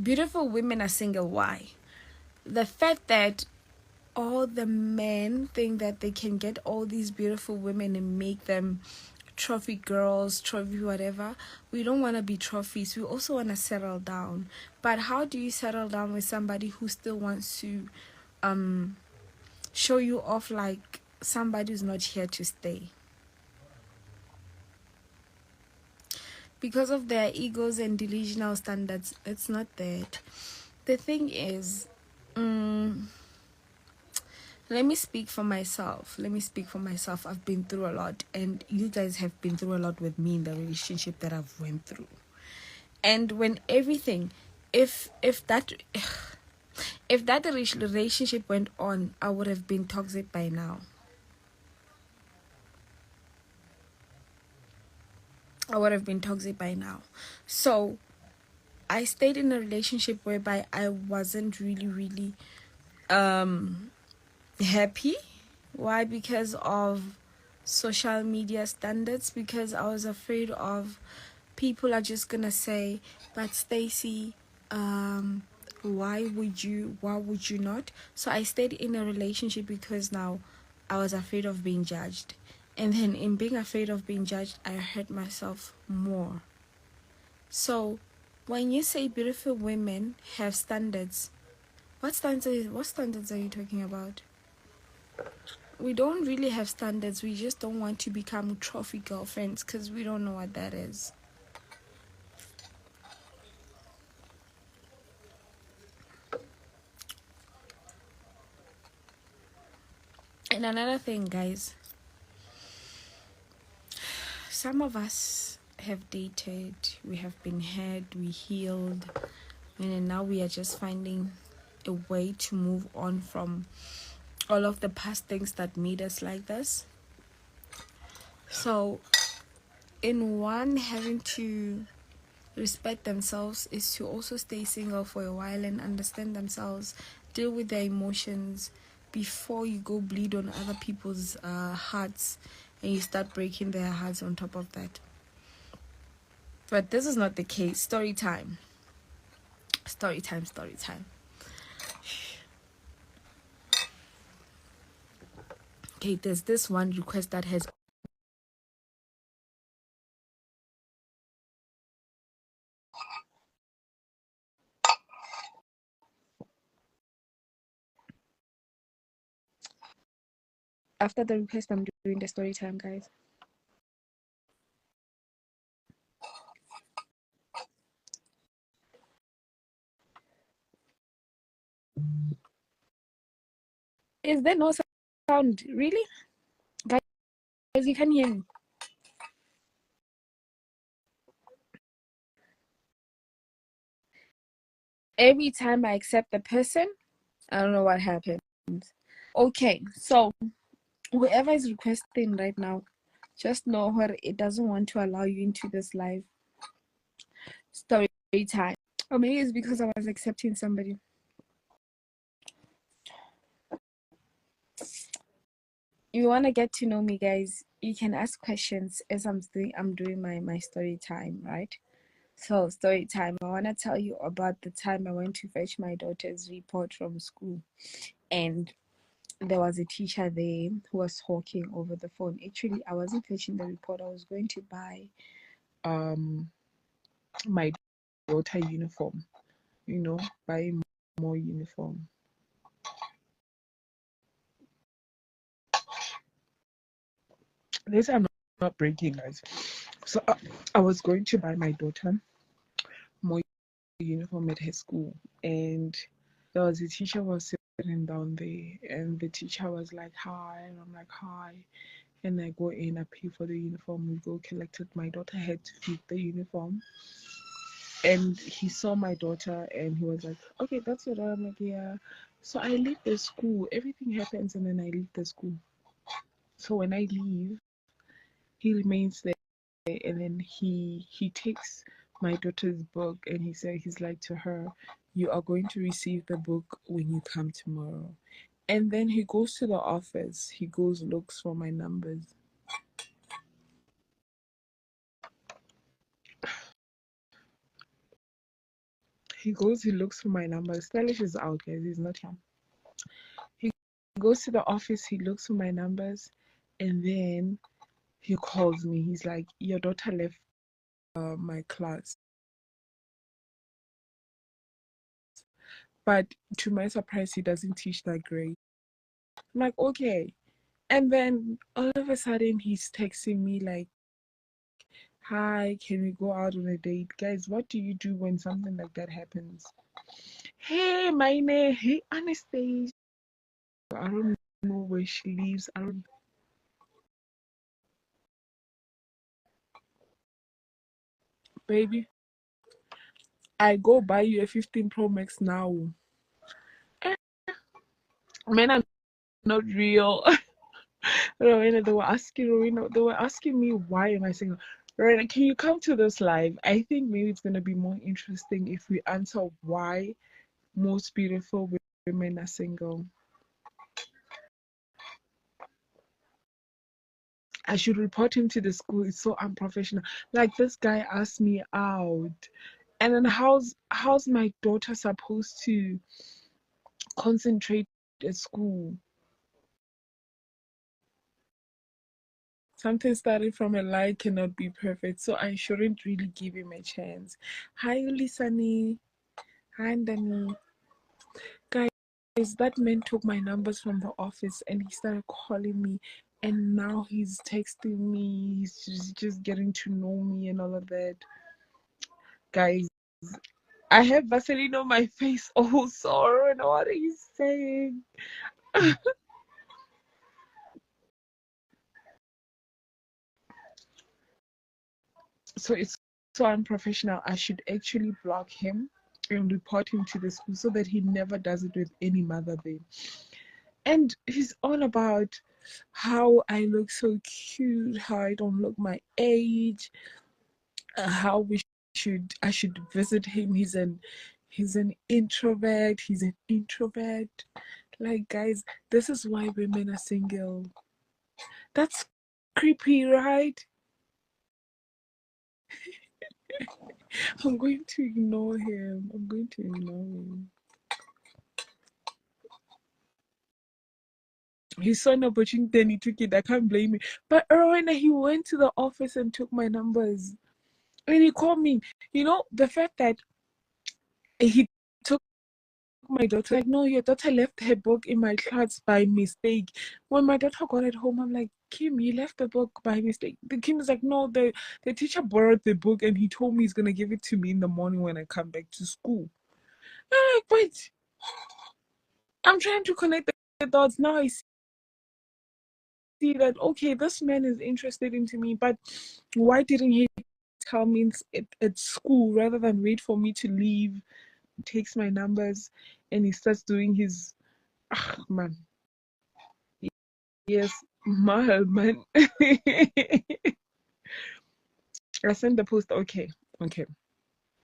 beautiful women are single. Why? The fact that all the men think that they can get all these beautiful women and make them trophy girls, trophy whatever. We don't want to be trophies. We also want to settle down. But how do you settle down with somebody who still wants to show you off like somebody who's not here to stay? Because of their egos and delusional standards, it's not that. The thing is, let me speak for myself. I've been through a lot, and you guys have been through a lot with me in the relationship that I've went through. And when everything, if that relationship went on, I would have been toxic by now. So I stayed in a relationship whereby I wasn't really happy. Why? Because of social media standards, because I was afraid of people are just gonna say, but Stacey, why would you not? So I stayed in a relationship because now I was afraid of being judged. And then in being afraid of being judged, I hurt myself more. So when you say beautiful women have standards, what standards are you talking about? We don't really have standards. We just don't want to become trophy girlfriends because we don't know what that is. And another thing, guys, some of us have dated, we have been hurt, we healed, and then now we are just finding a way to move on from all of the past things that made us like this. So in one, having to respect themselves is to also stay single for a while and understand themselves, deal with their emotions before you go bleed on other people's hearts and you start breaking their hearts on top of that. But this is not the case. Story time. Okay, there's this one request that has after the request. I'm doing the story time, guys. Is there no sound? Really? Guys, you can hear me. Every time I accept the person, I don't know what happens. Okay, so whoever is requesting right now, just know her, it doesn't want to allow you into this live story time. Or maybe it's because I was accepting somebody. If you want to get to know me, guys, you can ask questions as I'm doing my story time, right? So story time, I want to tell you about the time I went to fetch my daughter's report from school, and there was a teacher there who was talking over the phone. Actually, I wasn't fetching the report. I was going to buy my daughter uniform, buy more uniform. This I'm not breaking, guys. So I was going to buy my daughter more uniform at her school, and there was a teacher was sitting down there, and the teacher was like, hi, and I'm like, hi. And I go in, I pay for the uniform, we go collect it. My daughter had to fit the uniform, and he saw my daughter and he was like, okay, that's your daughter. I'm like, yeah. So I leave the school, everything happens, and then I leave the school. So when I leave, he remains there, and then he takes my daughter's book, and he's like to her, you are going to receive the book when you come tomorrow. And then he goes to the office, looks for my numbers. He goes, he looks for my number. Stylish is out, guys. He's not here. He goes to the office, he looks for my numbers, and then he calls me. He's like, your daughter left my class. But to my surprise, he doesn't teach that grade. I'm like, okay. And then all of a sudden, he's texting me like, hi, can we go out on a date? Guys, what do you do when something like that happens? Hey, my name, hey, Anastasia. I don't know where she lives. I don't, baby, I go buy you a 15 Pro Max now. Eh, man, I'm not real. Rowena, they were asking me why am I single. Rowena, can you come to this live? I think maybe it's gonna be more interesting if we answer why most beautiful women are single. I should report him to the school. It's so unprofessional. Like this guy asked me out. And then how's my daughter supposed to concentrate at school? Something started from a lie cannot be perfect, so I shouldn't really give him a chance. Hi, Ulisani. Hi, Danny. Guys, that man took my numbers from the office and he started calling me, and now he's texting me. He's just getting to know me and all of that. Guys, I have Vaseline on my face. Oh, sorry. What are you saying? So it's so unprofessional. I should actually block him and report him to the school so that he never does it with any mother there. And he's all about how I look so cute, how I don't look my age, how I should visit him. He's an introvert. He's an introvert. Like, guys, this is why women are single. That's creepy, right? I'm going to ignore him. I'm going to ignore him. He saw an opportunity and he took it. I can't blame him. But Erwin, he went to the office and took my numbers. And he called me. You know, the fact that he took my daughter, like, no, your daughter left her book in my class by mistake. When my daughter got it home, I'm like, Kim, you left the book by mistake. The Kim is like, no, the teacher borrowed the book and he told me he's gonna give it to me in the morning when I come back to school. I'm like, wait, I'm trying to connect the dots. Now I see that, okay, this man is interested into me, but why didn't he tell me at school rather than wait for me to leave? He takes my numbers and he starts doing his man. Yes, man. I sent the post. Okay.